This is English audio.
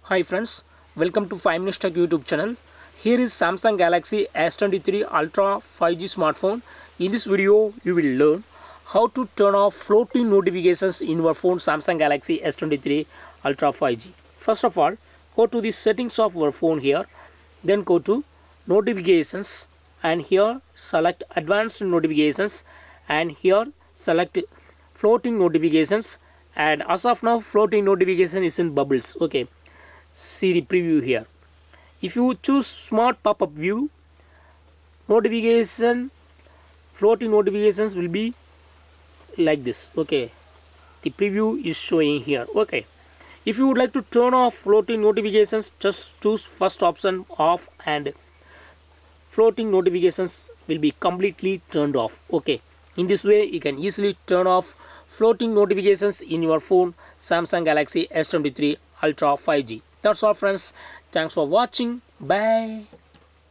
Hi friends, welcome to 5 Minutes Tech YouTube channel. Here is Samsung Galaxy S23 Ultra 5G smartphone. In this video, you will learn how to turn off floating notifications in your phone Samsung Galaxy S23 Ultra 5G. First of all, go to the settings of your phone here. Then go to notifications and here select advanced notifications and here select floating notifications, and as of now floating notification is in bubbles. Okay, see the preview here. If you choose smart pop-up view, notification floating notifications will be like this. Okay, the preview is showing here. Okay, if you would like to turn off floating notifications, just choose first option off and floating notifications will be completely turned off. Okay, in this way you can easily turn off floating notifications in your phone Samsung Galaxy S23 Ultra 5G. That's all friends, thanks for watching, bye.